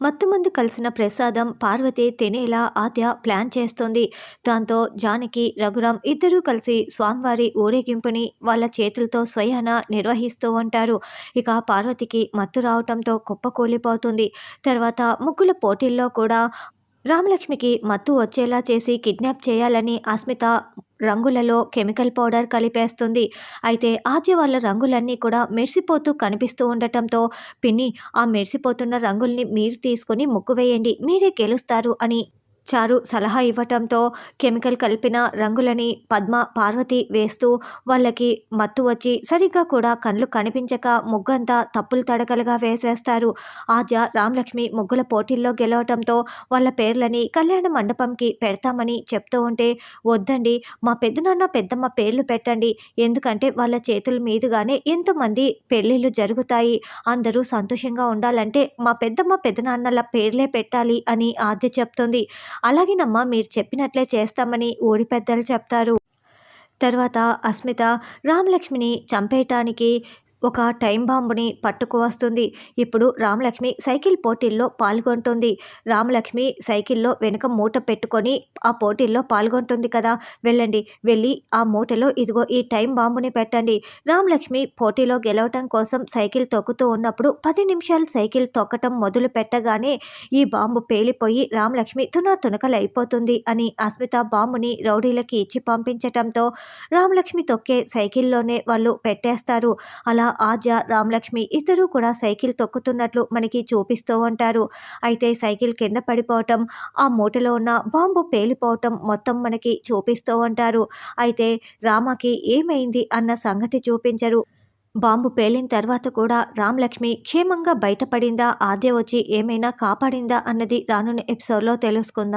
మత్తుమందు కలిసిన ప్రసాదం పార్వతి తినేలా ఆద్య ప్లాన్ చేస్తుంది. దాంతో జానకి, రఘురాం ఇద్దరూ కలిసి స్వామివారి ఊరేగింపుని వాళ్ళ చేతులతో స్వయాన నిర్వహిస్తూ ఉంటారు. ఇక పార్వతికి మత్తు రావటంతో కుప్పకూలిపోతుంది. తర్వాత ముగ్గుల పోటీల్లో కూడా రామలక్ష్మికి మత్తు వచ్చేలా చేసి కిడ్నాప్ చేయాలని అస్మిత రంగులలో కెమికల్ పౌడర్ కలిపేస్తుంది. అయితే ఆద్య వాళ్ళ రంగులన్నీ కూడా మెరిసిపోతూ కనిపిస్తూ ఉండటంతో, పిన్ని, ఆ మెరిసిపోతున్న రంగుల్ని మీరు తీసుకొని ముగ్గు వేయండి, మీరే గెలుస్తారు అని చారు సలహా ఇవ్వటంతో కెమికల్ కలిపిన రంగులని పద్మ, పార్వతి వేస్తూ వాళ్ళకి మత్తు వచ్చి సరిగ్గా కూడా కళ్ళు కనిపించక ముగ్గంతా తప్పులు తడకలుగా వేసేస్తారు. ఆద్య, రామలక్ష్మి ముగ్గుల పోటీల్లో గెలవటంతో వాళ్ళ పేర్లని కళ్యాణ మండపంకి పెడతామని చెప్తూ ఉంటే, వద్దండి, మా పెద్దనాన్న పెద్దమ్మ పేర్లు పెట్టండి, ఎందుకంటే వాళ్ళ చేతుల మీదుగానే ఎంతోమంది పెళ్ళిళ్ళు జరుగుతాయి, అందరూ సంతోషంగా ఉండాలంటే మా పెద్దమ్మ పెద్దనాన్నల పేర్లే పెట్టాలి అని ఆద్య చెప్తుంది. అలాగేనమ్మా, మీరు చెప్పినట్లే చేస్తామని ఊరి పెద్దలు చెప్తారు. తర్వాత అస్మిత రామలక్ష్మిని చంపేయటానికి ఒక టైం బాంబుని పట్టుకు వస్తుంది. ఇప్పుడు రామలక్ష్మి సైకిల్ పోటీల్లో పాల్గొంటుంది. రామలక్ష్మి సైకిల్లో వెనుక మూట పెట్టుకొని ఆ పోటీల్లో పాల్గొంటుంది కదా, వెళ్ళండి, వెళ్ళి ఆ మూటలో ఇదిగో ఈ టైం బాంబుని పెట్టండి. రామలక్ష్మి పోటీలో గెలవటం కోసం సైకిల్ తొక్కుతూ ఉన్నప్పుడు 10 నిమిషాలు సైకిల్ తొక్కటం మొదలు పెట్టగానే ఈ బాంబు పేలిపోయి రామలక్ష్మి తునకలైపోతుంది అని అస్మిత బాంబుని రౌడీలకి ఇచ్చి పంపించటంతో రామలక్ష్మి తొక్కే సైకిల్లోనే వాళ్ళు పెట్టేస్తారు. అలా ఆద్య, రామలక్ష్మి ఇద్దరూ కూడా సైకిల్ తొక్కుతున్నట్లు మనకి చూపిస్తూ ఉంటారు. అయితే సైకిల్ కింద పడిపోవటం, ఆ మూటలో ఉన్న బాంబు పేలిపోవటం మొత్తం మనకి చూపిస్తూ ఉంటారు. అయితే రామకి ఏమైంది అన్న సంగతి చూపించరు. బాంబు పేలిన తర్వాత కూడా రామలక్ష్మి క్షేమంగా బయటపడిందా, ఆద్య వచ్చి ఏమైనా కాపాడిందా అన్నది రానున్న ఎపిసోడ్లో తెలుసుకుందాం.